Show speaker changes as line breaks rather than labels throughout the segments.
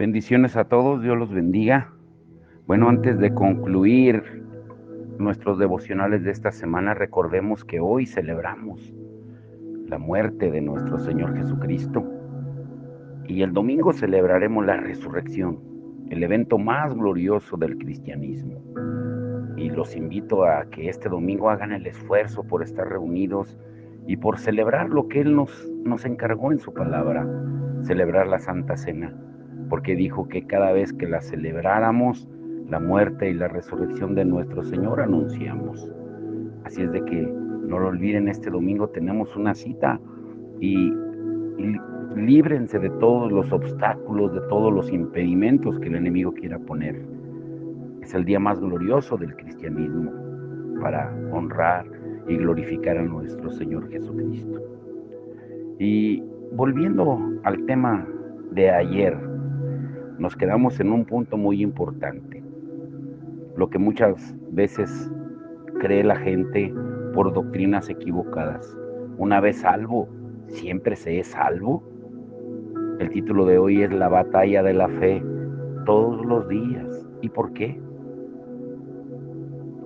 Bendiciones a todos, Dios los bendiga. Bueno, antes de concluir nuestros devocionales de esta semana, recordemos que hoy celebramos la muerte de nuestro Señor Jesucristo y el domingo celebraremos la resurrección, el evento más glorioso del cristianismo. Y los invito a que este domingo hagan el esfuerzo por estar reunidos y por celebrar lo que Él nos encargó en su palabra, celebrar la Santa Cena, porque dijo que cada vez que la celebráramos, la muerte y la resurrección de nuestro Señor anunciamos. Así es de que no lo olviden, este domingo tenemos una cita y líbrense de todos los obstáculos, de todos los impedimentos que el enemigo quiera poner. Es el día más glorioso del cristianismo para honrar y glorificar a nuestro Señor Jesucristo. Y volviendo al tema de ayer, nos quedamos en un punto muy importante. Lo que muchas veces cree la gente por doctrinas equivocadas. Una vez salvo, ¿siempre se es salvo? El título de hoy es La batalla de la fe, todos los días. ¿Y por qué?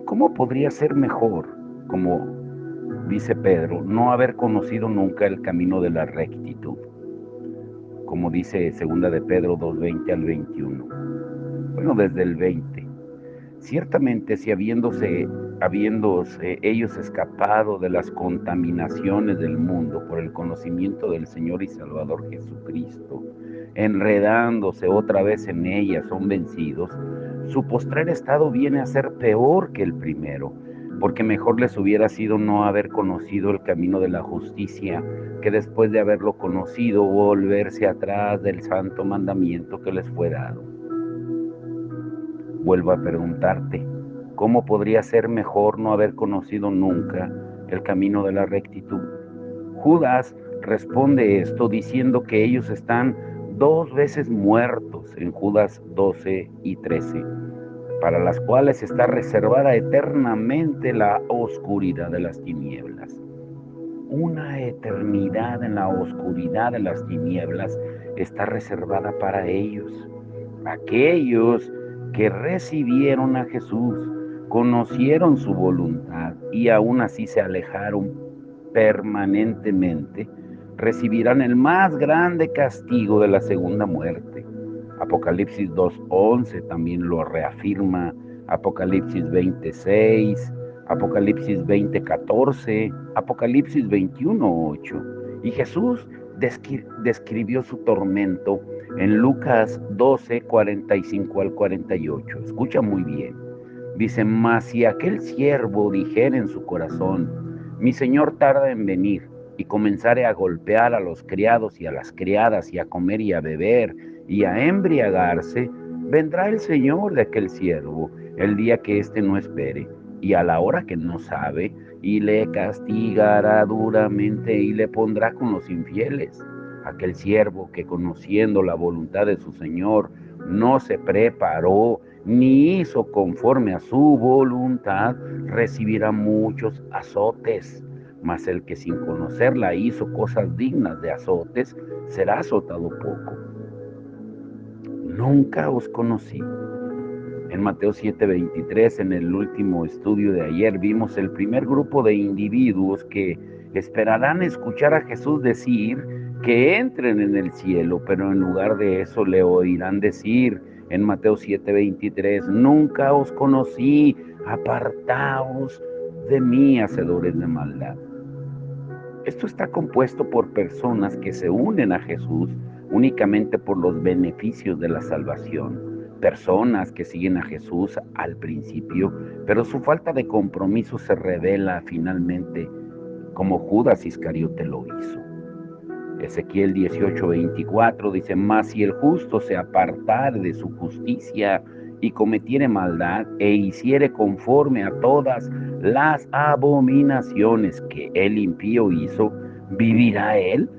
¿Cómo podría ser mejor, como dice Pedro, no haber conocido nunca el camino de la rectitud? Como dice 2 de Pedro 2:20 al 21. Bueno, desde el 20. Ciertamente, si habiéndose ellos escapado de las contaminaciones del mundo por el conocimiento del Señor y Salvador Jesucristo, enredándose otra vez en ellas, son vencidos, su postrer estado viene a ser peor que el primero, porque mejor les hubiera sido no haber conocido el camino de la justicia, que después de haberlo conocido, volverse atrás del santo mandamiento que les fue dado. Vuelvo a preguntarte, ¿cómo podría ser mejor no haber conocido nunca el camino de la rectitud? Judas responde esto diciendo que ellos están 2 veces muertos en Judas 12 y 13, para las cuales está reservada eternamente la oscuridad de las tinieblas. Una eternidad en la oscuridad de las tinieblas está reservada para ellos. Aquellos que recibieron a Jesús, conocieron su voluntad y aún así se alejaron permanentemente, recibirán el más grande castigo de la segunda muerte. Apocalipsis 2:11 también lo reafirma, Apocalipsis 20:6, Apocalipsis 20:14, Apocalipsis 21:8. Y Jesús describió su tormento en Lucas 12:45 al 48. Escucha muy bien. Dice: mas si aquel siervo dijera en su corazón, mi señor tarda en venir, y comenzare a golpear a los criados y a las criadas, y a comer y a beber, y a embriagarse, vendrá el señor de aquel siervo el día que éste no espere, y a la hora que no sabe, y le castigará duramente, y le pondrá con los infieles. Aquel siervo que, conociendo la voluntad de su señor, no se preparó ni hizo conforme a su voluntad, recibirá muchos azotes. Mas el que sin conocerla hizo cosas dignas de azotes, será azotado poco. Nunca os conocí. En Mateo 7:23, en el último estudio de ayer, vimos el primer grupo de individuos que esperarán escuchar a Jesús decir que entren en el cielo, pero en lugar de eso le oirán decir en Mateo 7:23, nunca os conocí, apartaos de mí, hacedores de maldad. Esto está compuesto por personas que se unen a Jesús únicamente por los beneficios de la salvación, personas que siguen a Jesús al principio, pero su falta de compromiso se revela finalmente, como Judas Iscariote lo hizo. Ezequiel 18:24 dice: mas si el justo se apartare de su justicia y cometiere maldad e hiciere conforme a todas las abominaciones que el impío hizo, ¿vivirá él?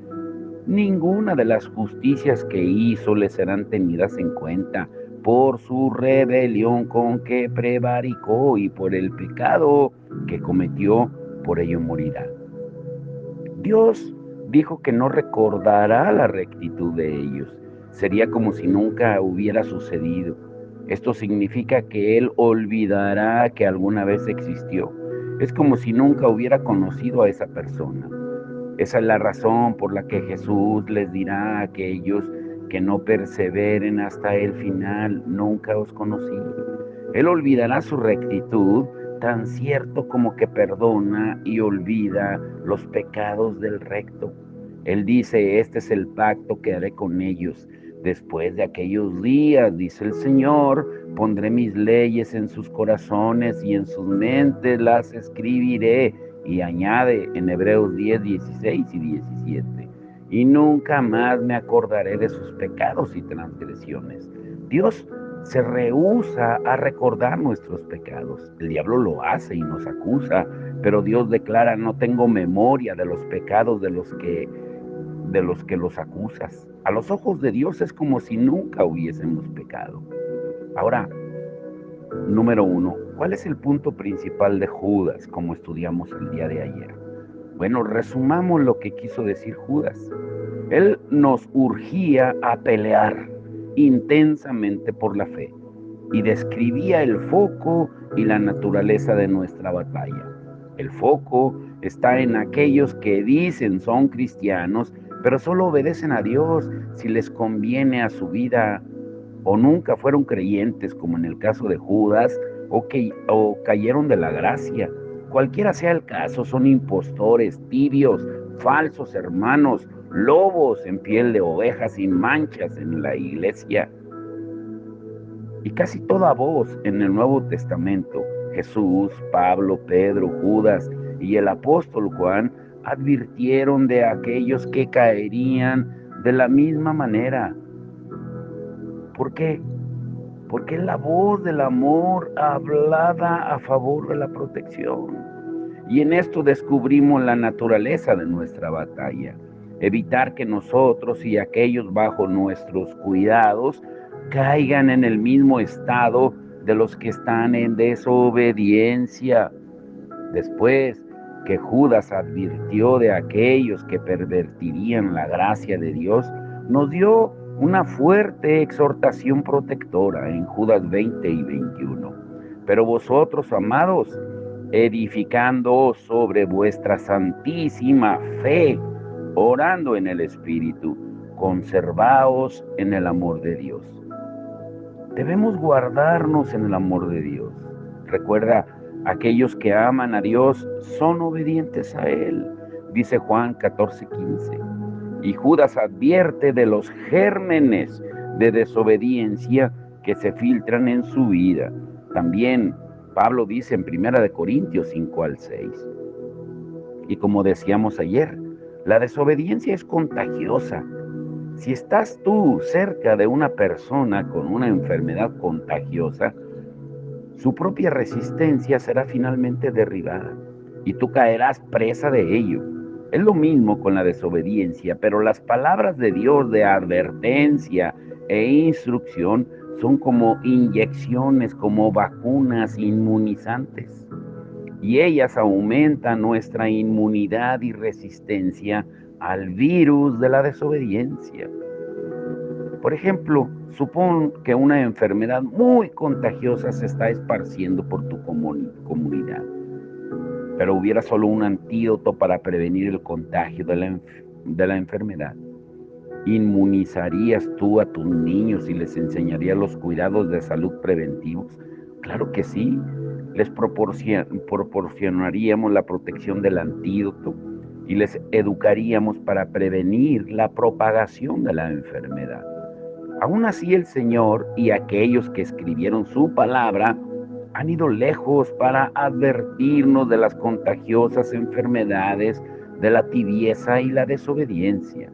Ninguna de las justicias que hizo le serán tenidas en cuenta por su rebelión con que prevaricó, y por el pecado que cometió, por ello morirá. Dios dijo que no recordará la rectitud de ellos, sería como si nunca hubiera sucedido. Esto significa que Él olvidará que alguna vez existió. Es como si nunca hubiera conocido a esa persona. Esa es la razón por la que Jesús les dirá a aquellos que no perseveren hasta el final: nunca os conocí. Él olvidará su rectitud, tan cierto como que perdona y olvida los pecados del recto. Él dice: este es el pacto que haré con ellos. Después de aquellos días, dice el Señor, pondré mis leyes en sus corazones y en sus mentes las escribiré. Y añade en Hebreos 10, 16 y 17: y nunca más me acordaré de sus pecados y transgresiones. Dios se rehúsa a recordar nuestros pecados. El diablo lo hace y nos acusa, pero Dios declara: no tengo memoria de los pecados de los que los acusas. A los ojos de Dios es como si nunca hubiésemos pecado. Ahora, número 1, ¿cuál es el punto principal de Judas, como estudiamos el día de ayer? Bueno, resumamos lo que quiso decir Judas. Él nos urgía a pelear intensamente por la fe y describía el foco y la naturaleza de nuestra batalla. El foco está en aquellos que dicen son cristianos, pero solo obedecen a Dios si les conviene a su vida, o nunca fueron creyentes, como en el caso de Judas, o cayeron de la gracia. Cualquiera sea el caso, son impostores, tibios, falsos hermanos, lobos en piel de oveja, sin manchas en la iglesia. Y casi toda voz en el Nuevo Testamento, Jesús, Pablo, Pedro, Judas y el apóstol Juan, advirtieron de aquellos que caerían de la misma manera. ¿Por qué? Porque es la voz del amor hablada a favor de la protección. Y en esto descubrimos la naturaleza de nuestra batalla. Evitar que nosotros y aquellos bajo nuestros cuidados caigan en el mismo estado de los que están en desobediencia. Después que Judas advirtió de aquellos que pervertirían la gracia de Dios, nos dio una fuerte exhortación protectora en Judas 20 y 21. Pero vosotros, amados, edificando sobre vuestra santísima fe, orando en el Espíritu, conservaos en el amor de Dios. Debemos guardarnos en el amor de Dios. Recuerda, aquellos que aman a Dios son obedientes a Él, dice Juan 14:15. Y Judas advierte de los gérmenes de desobediencia que se filtran en su vida. También Pablo dice en 1 Corintios 5-6. Y como decíamos ayer, la desobediencia es contagiosa. Si estás tú cerca de una persona con una enfermedad contagiosa, su propia resistencia será finalmente derribada y tú caerás presa de ello. Es lo mismo con la desobediencia, pero las palabras de Dios de advertencia e instrucción son como inyecciones, como vacunas inmunizantes. Y ellas aumentan nuestra inmunidad y resistencia al virus de la desobediencia. Por ejemplo, supón que una enfermedad muy contagiosa se está esparciendo por tu comunidad, pero hubiera solo un antídoto para prevenir el contagio de la enfermedad. ¿Inmunizarías tú a tus niños y les enseñarías los cuidados de salud preventivos? Claro que sí. Les proporcionaríamos la protección del antídoto y les educaríamos para prevenir la propagación de la enfermedad. Aún así, el Señor y aquellos que escribieron su palabra han ido lejos para advertirnos de las contagiosas enfermedades, de la tibieza y la desobediencia.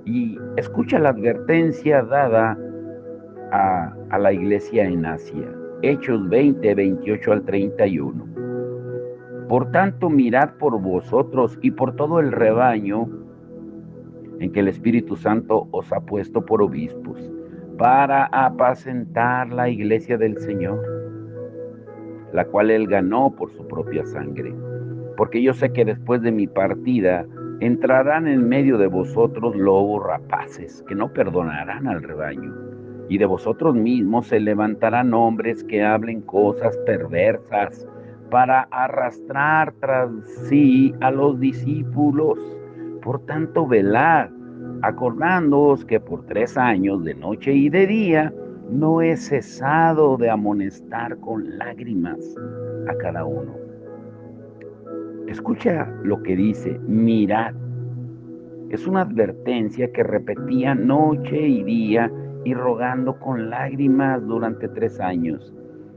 Y escucha la advertencia dada a la iglesia en Asia. Hechos 20, 28-31. Por tanto, mirad por vosotros y por todo el rebaño en que el Espíritu Santo os ha puesto por obispos, para apacentar la iglesia del Señor, la cual Él ganó por su propia sangre. Porque yo sé que después de mi partida, entrarán en medio de vosotros lobos rapaces, que no perdonarán al rebaño. Y de vosotros mismos se levantarán hombres que hablen cosas perversas para arrastrar tras sí a los discípulos. Por tanto, velad, acordándoos que por 3 años, de noche y de día, no he cesado de amonestar con lágrimas a cada uno. Escucha lo que dice, mirad. Es una advertencia que repetía noche y día y rogando con lágrimas durante 3 años.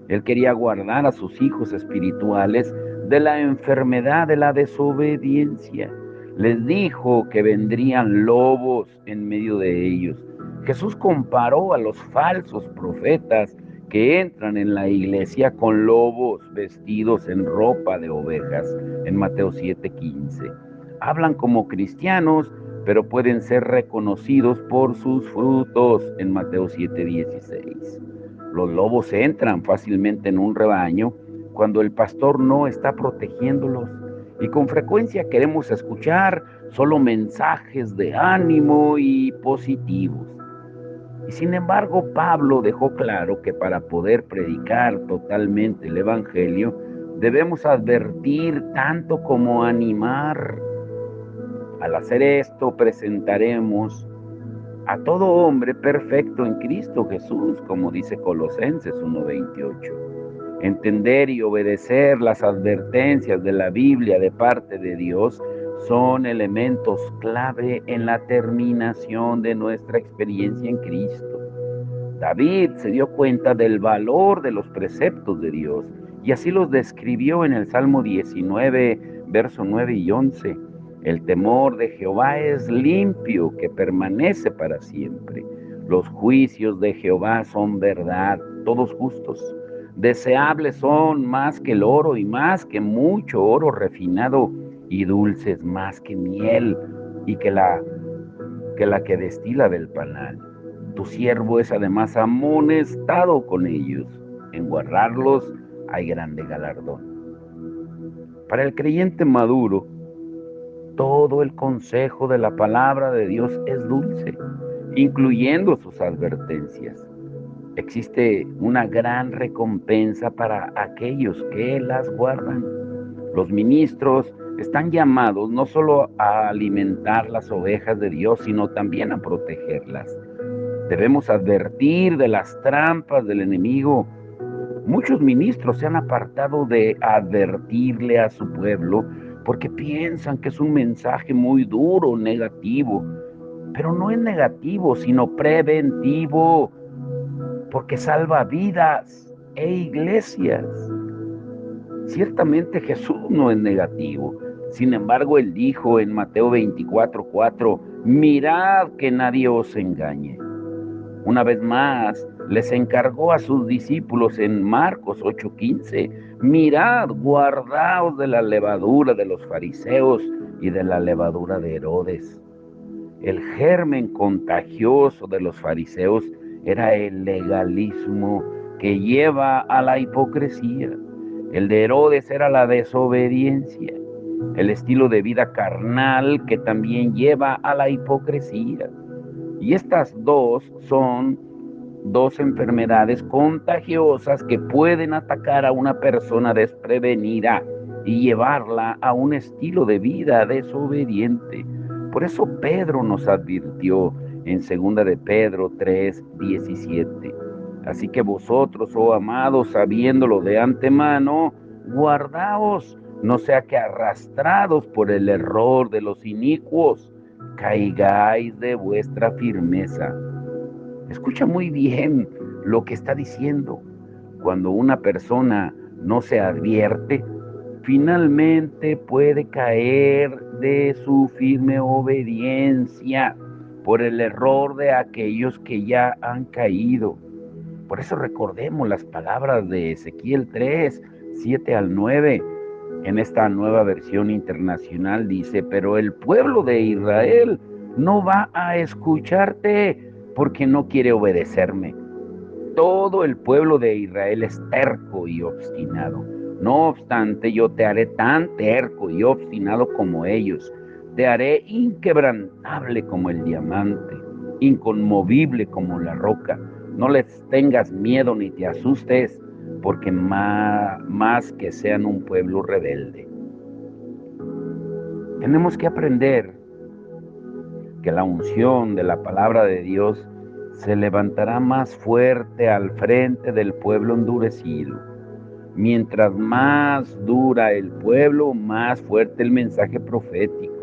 Él quería guardar a sus hijos espirituales de la enfermedad de la desobediencia. Les dijo que vendrían lobos en medio de ellos. Jesús comparó a los falsos profetas que entran en la iglesia con lobos vestidos en ropa de ovejas, en Mateo 7:15. Hablan como cristianos, pero pueden ser reconocidos por sus frutos, en Mateo 7:16. Los lobos entran fácilmente en un rebaño cuando el pastor no está protegiéndolos, y con frecuencia queremos escuchar solo mensajes de ánimo y positivos. Y sin embargo, Pablo dejó claro que para poder predicar totalmente el Evangelio, debemos advertir tanto como animar. Al hacer esto, presentaremos a todo hombre perfecto en Cristo Jesús, como dice Colosenses 1:28. Entender y obedecer las advertencias de la Biblia de parte de Dios son elementos clave en la terminación de nuestra experiencia en Cristo. David se dio cuenta del valor de los preceptos de Dios y así los describió en el Salmo 19, versos 9 y 11. El temor de Jehová es limpio, que permanece para siempre. Los juicios de Jehová son verdad, todos justos. Deseables son más que el oro y más que mucho oro refinado, y dulces más que miel y que la que destila del panal. Tu siervo es además amonestado con ellos. En guardarlos hay grande galardón. Para el creyente maduro, todo el consejo de la palabra de Dios es dulce, incluyendo sus advertencias. Existe una gran recompensa para aquellos que las guardan. Los ministros están llamados no solo a alimentar las ovejas de Dios, sino también a protegerlas. Debemos advertir de las trampas del enemigo. Muchos ministros se han apartado de advertirle a su pueblo porque piensan que es un mensaje muy duro, negativo. Pero no es negativo, sino preventivo, porque salva vidas e iglesias. Ciertamente Jesús no es negativo. Sin embargo, él dijo en Mateo 24:4, mirad que nadie os engañe. Una vez más, les encargó a sus discípulos en Marcos 8:15, mirad, guardaos de la levadura de los fariseos y de la levadura de Herodes. El germen contagioso de los fariseos era el legalismo que lleva a la hipocresía. El de Herodes era la desobediencia, el estilo de vida carnal que también lleva a la hipocresía. Y estas dos son dos enfermedades contagiosas que pueden atacar a una persona desprevenida y llevarla a un estilo de vida desobediente. Por eso Pedro nos advirtió en 2 de Pedro 3:17. Así que vosotros, oh amados, sabiéndolo de antemano, guardaos, no sea que arrastrados por el error de los inicuos, caigáis de vuestra firmeza. Escucha muy bien lo que está diciendo. Cuando una persona no se advierte, finalmente puede caer de su firme obediencia por el error de aquellos que ya han caído. Por eso recordemos las palabras de Ezequiel 3:7-9. En esta nueva versión internacional dice, pero el pueblo de Israel no va a escucharte porque no quiere obedecerme. Todo el pueblo de Israel es terco y obstinado. No obstante, yo te haré tan terco y obstinado como ellos. Te haré inquebrantable como el diamante, inconmovible como la roca. No les tengas miedo ni te asustes, porque más que sean un pueblo rebelde. Tenemos que aprender que la unción de la palabra de Dios se levantará más fuerte al frente del pueblo endurecido. Mientras más dura el pueblo, más fuerte el mensaje profético.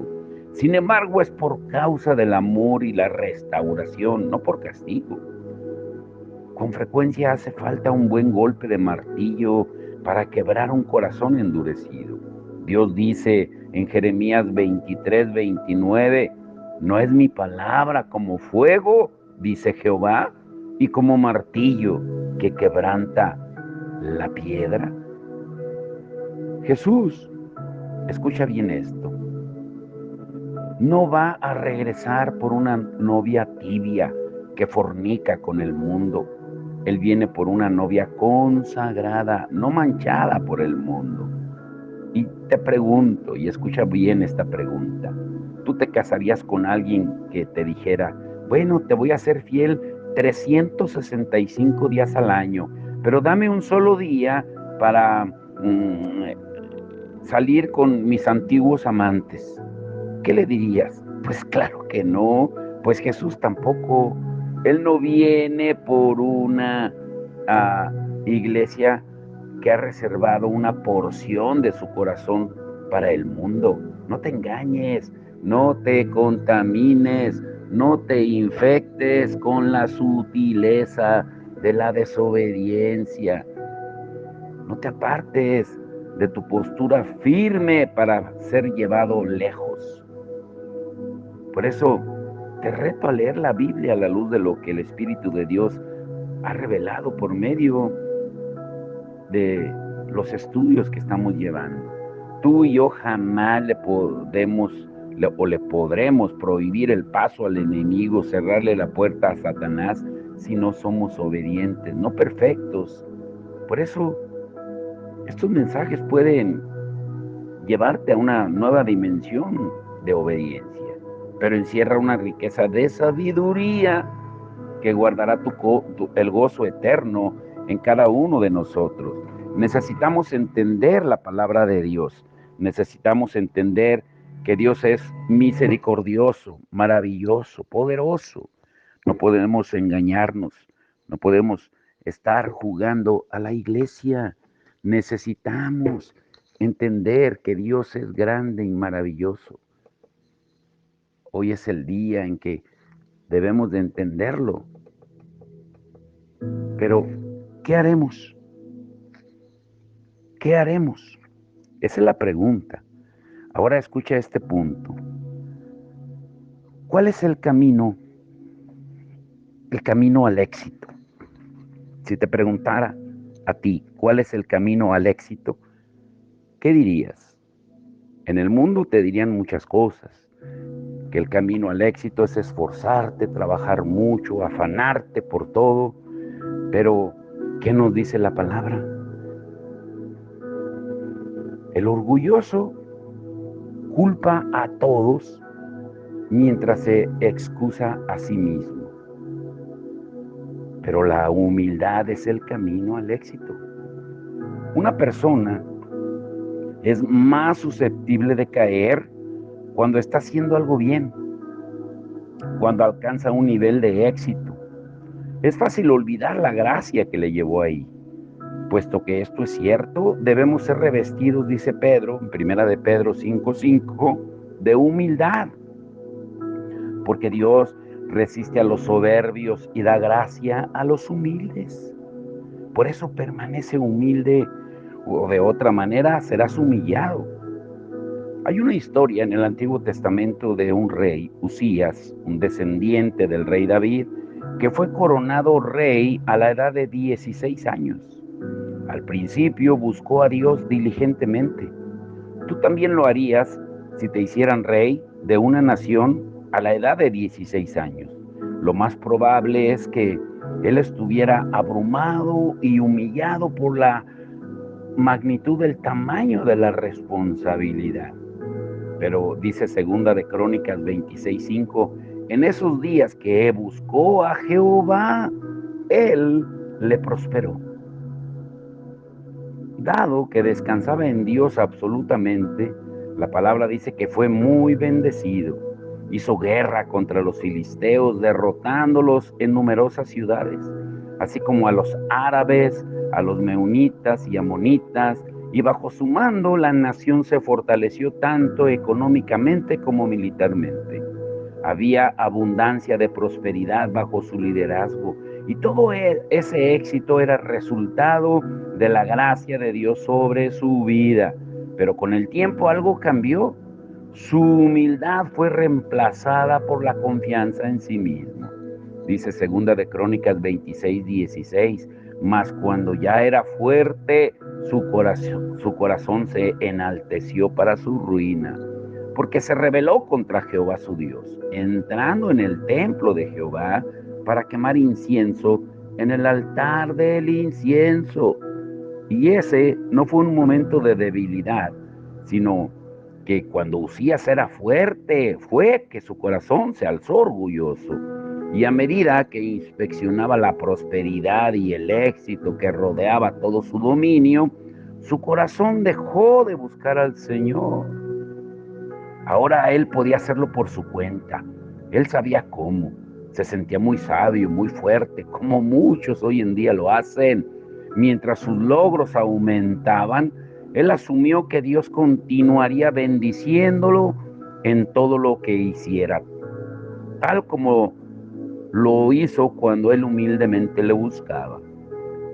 Sin embargo, es por causa del amor y la restauración, no por castigo. Con frecuencia hace falta un buen golpe de martillo para quebrar un corazón endurecido. Dios dice en Jeremías 23:29, ¿no es mi palabra como fuego, dice Jehová, y como martillo que quebranta la piedra? Jesús, escucha bien esto, no va a regresar por una novia tibia que fornica con el mundo. Él viene por una novia consagrada, no manchada por el mundo. Y te pregunto, y escucha bien esta pregunta, ¿tú te casarías con alguien que te dijera, bueno, te voy a ser fiel 365 días al año, pero dame un solo día para salir con mis antiguos amantes? ¿Qué le dirías? Pues claro que no, pues Jesús tampoco. Él no viene por una iglesia que ha reservado una porción de su corazón para el mundo. No te engañes, no te contamines, no te infectes con la sutileza de la desobediencia. No te apartes de tu postura firme para ser llevado lejos. Por eso te reto a leer la Biblia a la luz de lo que el Espíritu de Dios ha revelado por medio de los estudios que estamos llevando. Tú y yo jamás le podremos prohibir el paso al enemigo, cerrarle la puerta a Satanás si no somos obedientes, no perfectos. Por eso estos mensajes pueden llevarte a una nueva dimensión de obediencia, pero encierra una riqueza de sabiduría que guardará el gozo eterno en cada uno de nosotros. Necesitamos entender la palabra de Dios. Necesitamos entender que Dios es misericordioso, maravilloso, poderoso. No podemos engañarnos, no podemos estar jugando a la iglesia. Necesitamos entender que Dios es grande y maravilloso. Hoy es el día en que debemos de entenderlo. Pero, ¿qué haremos? ¿Qué haremos? Esa es la pregunta. Ahora escucha este punto. ¿Cuál es el camino al éxito? Si te preguntara a ti, ¿cuál es el camino al éxito? ¿Qué dirías? En el mundo te dirían muchas cosas. Que el camino al éxito es esforzarte, trabajar mucho, afanarte por todo. Pero, ¿qué nos dice la palabra? El orgulloso culpa a todos mientras se excusa a sí mismo. Pero la humildad es el camino al éxito. Una persona es más susceptible de caer cuando está haciendo algo bien, cuando alcanza un nivel de éxito. Es fácil olvidar la gracia que le llevó ahí. Puesto que esto es cierto, debemos ser revestidos, dice Pedro, en 1 de Pedro 5:5, de humildad. Porque Dios resiste a los soberbios y da gracia a los humildes. Por eso permanece humilde, o de otra manera serás humillado. Hay una historia en el Antiguo Testamento de un rey, Usías, un descendiente del rey David, que fue coronado rey a la edad de 16 años. Al principio buscó a Dios diligentemente. Tú también lo harías si te hicieran rey de una nación a la edad de 16 años. Lo más probable es que él estuviera abrumado y humillado por la magnitud del tamaño de la responsabilidad. Pero dice segunda de Crónicas 26:5, en esos días que buscó a Jehová, él le prosperó. Dado que descansaba en Dios absolutamente, la palabra dice que fue muy bendecido. Hizo guerra contra los filisteos, derrotándolos en numerosas ciudades, así como a los árabes, a los meunitas y amonitas, y bajo su mando la nación se fortaleció tanto económicamente como militarmente. Había abundancia de prosperidad bajo su liderazgo y todo ese éxito era resultado de la gracia de Dios sobre su vida. Pero con el tiempo algo cambió. Su humildad fue reemplazada por la confianza en sí mismo. Dice segunda de Crónicas 26:16, mas cuando ya era fuerte, su corazón se enalteció para su ruina, porque se rebeló contra Jehová su Dios, entrando en el templo de Jehová para quemar incienso en el altar del incienso. Y ese no fue un momento de debilidad, sino que cuando Usías era fuerte, fue que su corazón se alzó orgulloso. Y a medida que inspeccionaba la prosperidad y el éxito que rodeaba todo su dominio, su corazón dejó de buscar al Señor. Ahora él podía hacerlo por su cuenta. Él sabía cómo. Se sentía muy sabio, muy fuerte, como muchos hoy en día lo hacen. Mientras sus logros aumentaban, él asumió que Dios continuaría bendiciéndolo en todo lo que hiciera, tal como lo hizo cuando él humildemente le buscaba.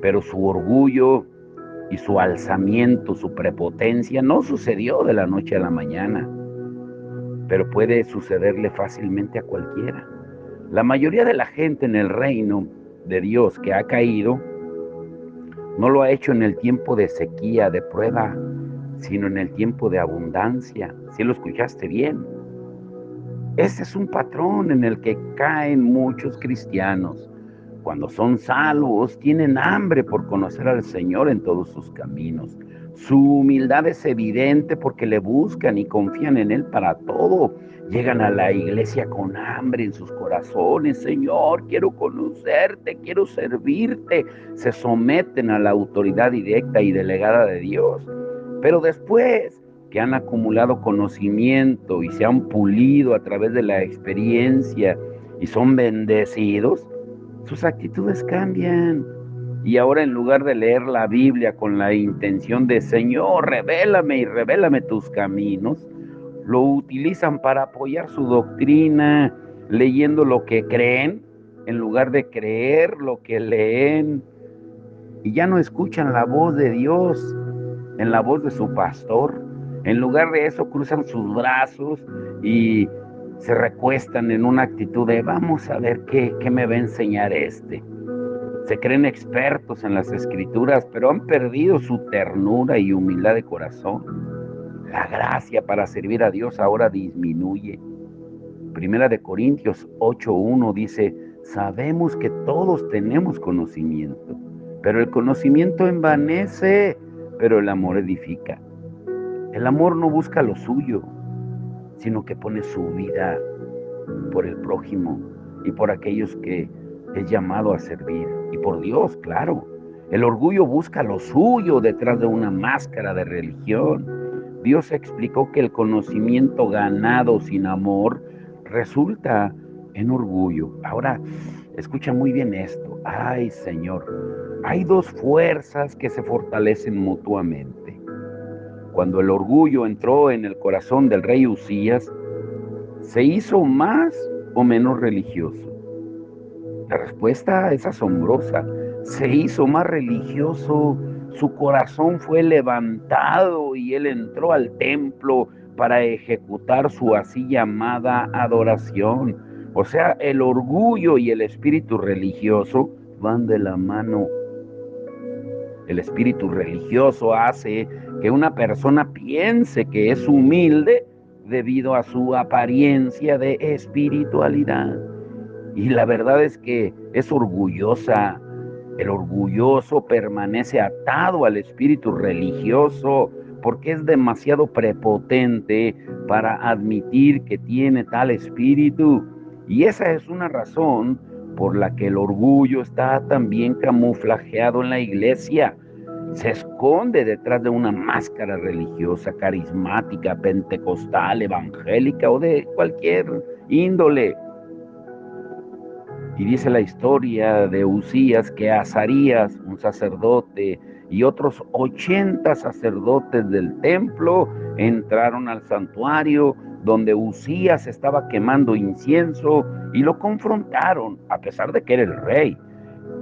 Pero su orgullo y su alzamiento, su prepotencia, no sucedió de la noche a la mañana, pero puede sucederle fácilmente a cualquiera. La mayoría de la gente en el reino de Dios que ha caído, no lo ha hecho en el tiempo de sequía, de prueba, sino en el tiempo de abundancia. ¿Sí lo escuchaste bien? Ese es un patrón en el que caen muchos cristianos. Cuando son salvos, tienen hambre por conocer al Señor en todos sus caminos. Su humildad es evidente porque le buscan y confían en Él para todo. Llegan a la iglesia con hambre en sus corazones. Señor, quiero conocerte, quiero servirte. Se someten a la autoridad directa y delegada de Dios. Pero después que han acumulado conocimiento y se han pulido a través de la experiencia y son bendecidos, sus actitudes cambian. Y ahora, en lugar de leer la Biblia con la intención de Señor, revélame y revélame tus caminos, lo utilizan para apoyar su doctrina, leyendo lo que creen en lugar de creer lo que leen. Y ya no escuchan la voz de Dios en la voz de su pastor. En lugar de eso, cruzan sus brazos y se recuestan en una actitud de vamos a ver qué me va a enseñar este. Se creen expertos en las escrituras, pero han perdido su ternura y humildad de corazón. La gracia para servir a Dios ahora disminuye. Primera de Corintios 8:1 dice, sabemos que todos tenemos conocimiento, pero el conocimiento envanece, pero el amor edifica. El amor no busca lo suyo, sino que pone su vida por el prójimo y por aquellos que es llamado a servir. Y por Dios, claro. El orgullo busca lo suyo detrás de una máscara de religión. Dios explicó que el conocimiento ganado sin amor resulta en orgullo. Ahora, escucha muy bien esto. Ay, Señor, hay dos fuerzas que se fortalecen mutuamente. Cuando el orgullo entró en el corazón del rey Usías, ¿se hizo más o menos religioso? La respuesta es asombrosa. Se hizo más religioso. Su corazón fue levantado y él entró al templo para ejecutar su así llamada adoración. O sea, el orgullo y el espíritu religioso van de la mano. El espíritu religioso hace que una persona piense que es humilde debido a su apariencia de espiritualidad. Y la verdad es que es orgullosa. El orgulloso permanece atado al espíritu religioso porque es demasiado prepotente para admitir que tiene tal espíritu. Y esa es una razón por la que el orgullo está también camuflajeado en la iglesia. Se esconde detrás de una máscara religiosa, carismática, pentecostal, evangélica o de cualquier índole. Y dice la historia de Usías que Azarías, un sacerdote, y otros 80 sacerdotes del templo entraron al santuario donde Usías estaba quemando incienso y lo confrontaron, a pesar de que era el rey.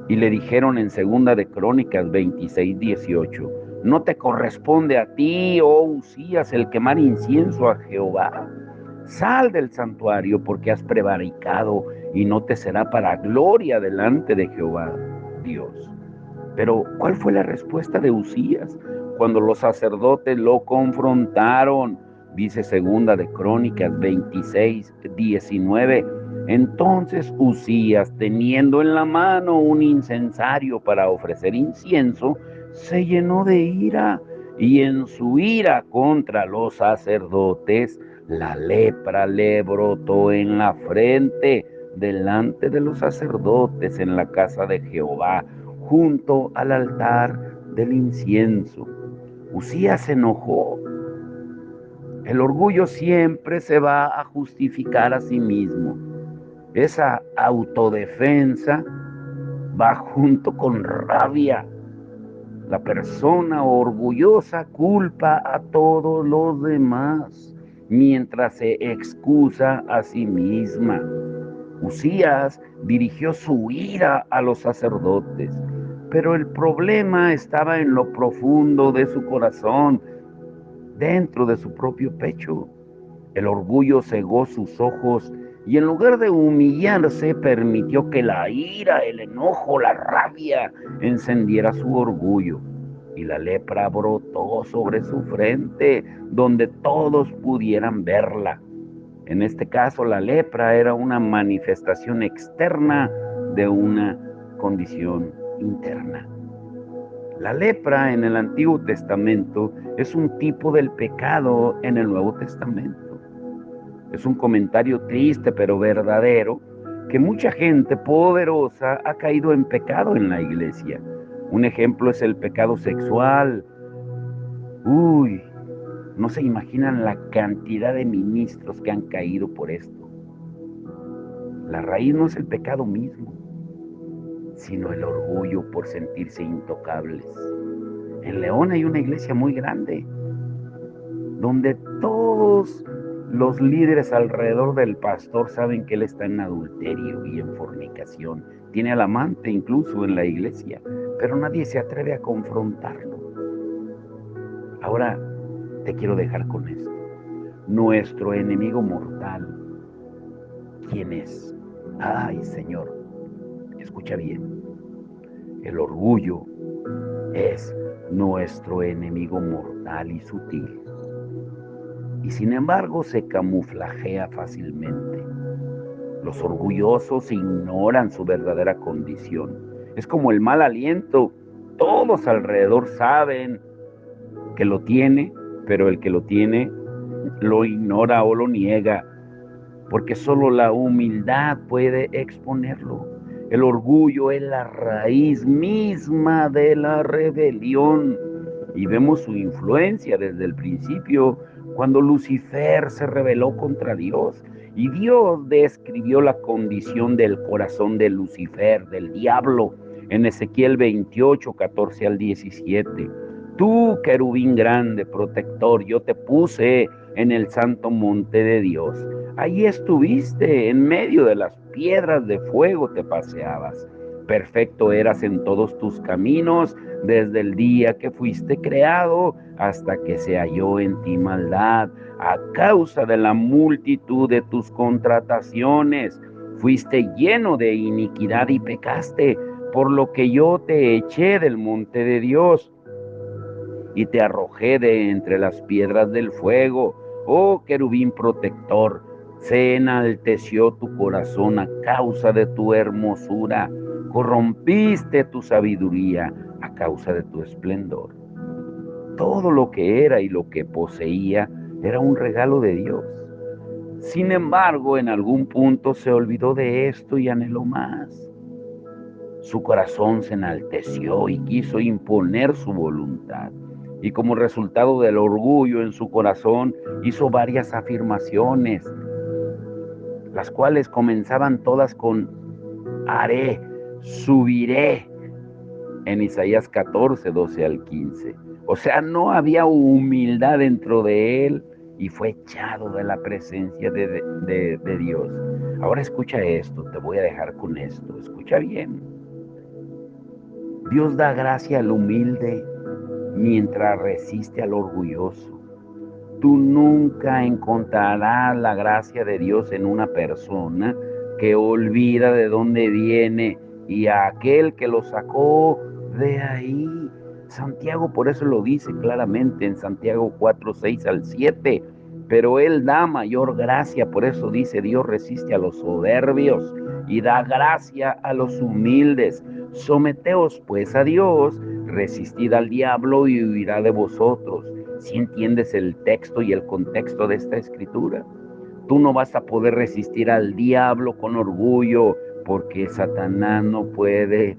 Y le dijeron en segunda de Crónicas 26:18, no te corresponde a ti, oh Usías, el quemar incienso a Jehová. Sal del santuario porque has prevaricado y no te será para gloria delante de Jehová Dios. Pero, ¿cuál fue la respuesta de Usías cuando los sacerdotes lo confrontaron? Dice segunda de Crónicas 26:19. Entonces Usías, teniendo en la mano un incensario para ofrecer incienso, se llenó de ira, y en su ira contra los sacerdotes, la lepra le brotó en la frente delante de los sacerdotes en la casa de Jehová, junto al altar del incienso. Usías se enojó. El orgullo siempre se va a justificar a sí mismo. Esa autodefensa va junto con rabia. La persona orgullosa culpa a todos los demás mientras se excusa a sí misma. Usías dirigió su ira a los sacerdotes, pero el problema estaba en lo profundo de su corazón, dentro de su propio pecho. El orgullo cegó sus ojos y en lugar de humillarse permitió que la ira, el enojo, la rabia encendiera su orgullo. Y la lepra brotó sobre su frente, donde todos pudieran verla. En este caso, la lepra era una manifestación externa de una condición interna. La lepra en el Antiguo Testamento es un tipo del pecado en el Nuevo Testamento. Es un comentario triste pero verdadero que mucha gente poderosa ha caído en pecado en la iglesia. Un ejemplo es el pecado sexual. Uy, no se imaginan la cantidad de ministros que han caído por esto. La raíz no es el pecado mismo, sino el orgullo por sentirse intocables. En León hay una iglesia muy grande, donde todos los líderes alrededor del pastor saben que él está en adulterio y en fornicación. Tiene al amante incluso en la iglesia, pero nadie se atreve a confrontarlo. Ahora te quiero dejar con esto. Nuestro enemigo mortal, ¿quién es? Ay, Señor, escucha bien. El orgullo es nuestro enemigo mortal y sutil. Y sin embargo se camuflajea fácilmente. Los orgullosos ignoran su verdadera condición. Es como el mal aliento. Todos alrededor saben que lo tiene, pero el que lo tiene lo ignora o lo niega, porque solo la humildad puede exponerlo. El orgullo es la raíz misma de la rebelión y vemos su influencia desde el principio cuando Lucifer se rebeló contra Dios y Dios describió la condición del corazón de Lucifer, del diablo, en Ezequiel 28, 14 al 17. Tú, querubín grande, protector, yo te puse en el santo monte de Dios. Allí estuviste, en medio de las piedras de fuego te paseabas. Perfecto eras en todos tus caminos, desde el día que fuiste creado hasta que se halló en ti maldad, a causa de la multitud de tus contrataciones. Fuiste lleno de iniquidad y pecaste, por lo que yo te eché del monte de Dios y te arrojé de entre las piedras del fuego. Oh querubín protector, se enalteció tu corazón a causa de tu hermosura, corrompiste tu sabiduría a causa de tu esplendor. todo lo que era y lo que poseía era un regalo de Dios. Sin embargo, en algún punto se olvidó de esto y anheló más. Su corazón se enalteció y quiso imponer su voluntad. Y como resultado del orgullo en su corazón, hizo varias afirmaciones, las cuales comenzaban todas con haré, subiré, en Isaías 14, 12 al 15. O sea, no había humildad dentro de él y fue echado de la presencia de Dios. Ahora escucha esto, te voy a dejar con esto, escucha bien. Dios da gracia al humilde mientras resiste al orgulloso. Tú nunca encontrarás la gracia de Dios en una persona que olvida de dónde viene y a aquel que lo sacó de ahí. Santiago por eso lo dice claramente en Santiago 4, 6 al 7. Pero Él da mayor gracia, por eso dice Dios resiste a los soberbios y da gracia a los humildes. Someteos pues a Dios, resistid al diablo y huirá de vosotros. Si entiendes el texto y el contexto de esta escritura, tú no vas a poder resistir al diablo con orgullo, porque Satanás no puede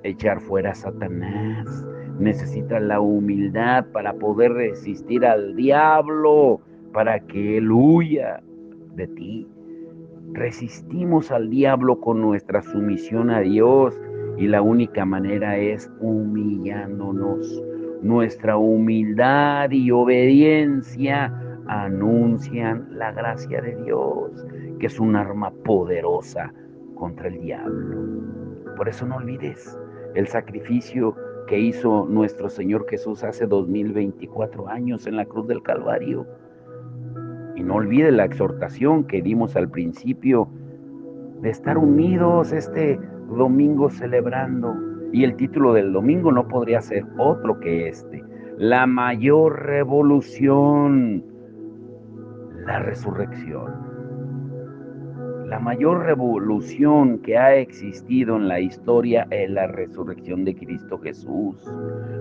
echar fuera a Satanás. Necesitas la humildad para poder resistir al diablo, para que él huya de ti. Resistimos al diablo con nuestra sumisión a Dios y la única manera es humillándonos. Nuestra humildad y obediencia anuncian la gracia de Dios, que es un arma poderosa contra el diablo. Por eso no olvides el sacrificio que hizo nuestro Señor Jesús hace 2024 años en la cruz del Calvario. Y no olvides la exhortación que dimos al principio de estar unidos este domingo celebrando. Y el título del domingo no podría ser otro que este: la mayor revolución, la resurrección. La mayor revolución que ha existido en la historia es la resurrección de Cristo Jesús.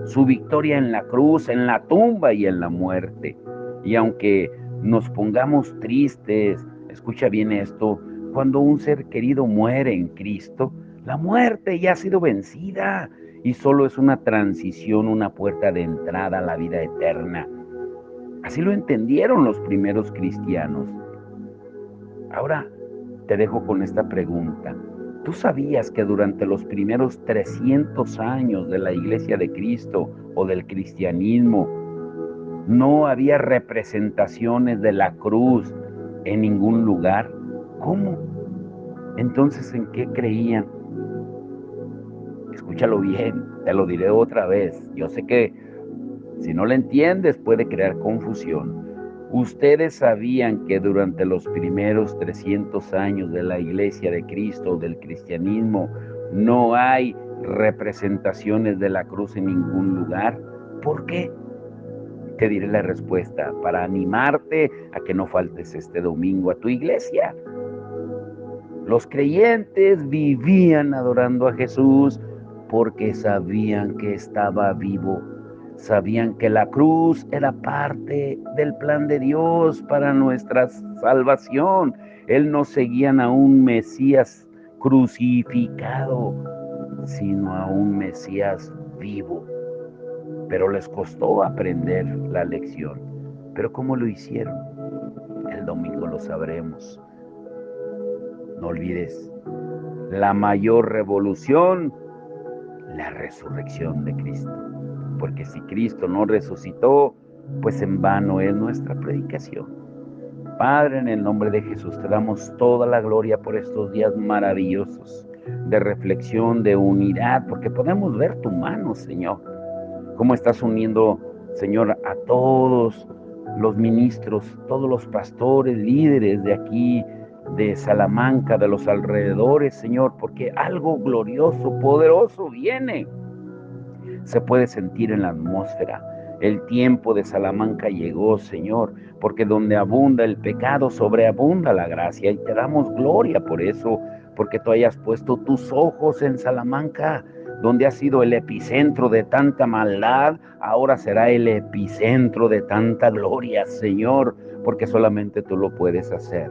Su victoria en la cruz, en la tumba y en la muerte. Y aunque nos pongamos tristes, escucha bien esto, cuando un ser querido muere en Cristo, la muerte ya ha sido vencida y solo es una transición, una puerta de entrada a la vida eterna. Así lo entendieron los primeros cristianos. Ahora te dejo con esta pregunta. ¿Tú sabías que durante los primeros 300 años de la Iglesia de Cristo o del cristianismo no había representaciones de la cruz en ningún lugar? ¿Cómo? Entonces, ¿en qué creían? Escúchalo bien, te lo diré otra vez. Yo sé que si no lo entiendes puede crear confusión. Ustedes sabían que durante los primeros 300 años de la Iglesia de Cristo o del cristianismo no hay representaciones de la cruz en ningún lugar. ¿Por qué? Te diré la respuesta para animarte a que no faltes este domingo a tu iglesia. Los creyentes vivían adorando a Jesús porque sabían que estaba vivo. Sabían que la cruz era parte del plan de Dios para nuestra salvación. Él no seguían a un Mesías crucificado, sino a un Mesías vivo. Pero les costó aprender la lección. ¿Pero cómo lo hicieron? El domingo lo sabremos. No olvides, la mayor revolución, la resurrección de Cristo. Porque si Cristo no resucitó, pues en vano es nuestra predicación. Padre, en el nombre de Jesús te damos toda la gloria por estos días maravillosos de reflexión, de unidad, porque podemos ver tu mano, Señor. Cómo estás uniendo, Señor, a todos los ministros, todos los pastores, líderes de aquí, de Salamanca, de los alrededores, Señor, porque algo glorioso, poderoso viene. Se puede sentir en la atmósfera. El tiempo de Salamanca llegó, Señor, porque donde abunda el pecado, sobreabunda la gracia. Y te damos gloria por eso, porque tú hayas puesto tus ojos en Salamanca, donde ha sido el epicentro de tanta maldad, ahora será el epicentro de tanta gloria, Señor, porque solamente tú lo puedes hacer.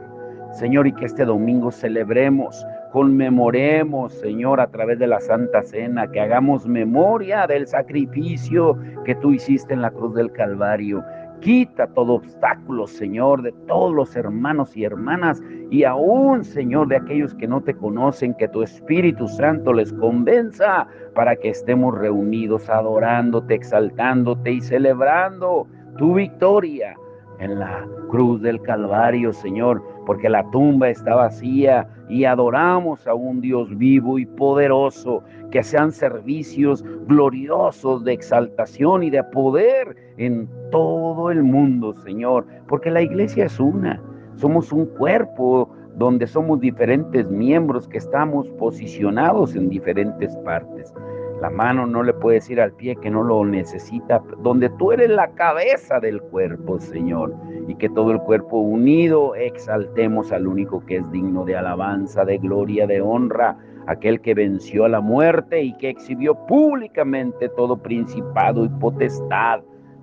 Señor, y que este domingo celebremos, conmemoremos, Señor, a través de la Santa Cena, que hagamos memoria del sacrificio que tú hiciste en la cruz del Calvario. Quita todo obstáculo, Señor, de todos los hermanos y hermanas, y aún, Señor, de aquellos que no te conocen, que tu Espíritu Santo les convenza para que estemos reunidos adorándote, exaltándote y celebrando tu victoria en la cruz del Calvario, Señor, porque la tumba está vacía y adoramos a un Dios vivo y poderoso. Que sean servicios gloriosos de exaltación y de poder en todo el mundo, Señor, porque la iglesia es una, somos un cuerpo donde somos diferentes miembros que estamos posicionados en diferentes partes. La mano no le puede decir al pie que no lo necesita, donde tú eres la cabeza del cuerpo, Señor, y que todo el cuerpo unido exaltemos al único que es digno de alabanza, de gloria, de honra, aquel que venció a la muerte y que exhibió públicamente todo principado y potestad,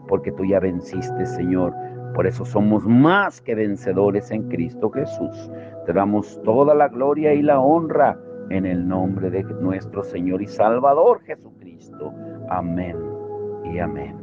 porque tú ya venciste, Señor. Por eso somos más que vencedores en Cristo Jesús. Te damos toda la gloria y la honra en el nombre de nuestro Señor y Salvador Jesucristo. Amén y amén.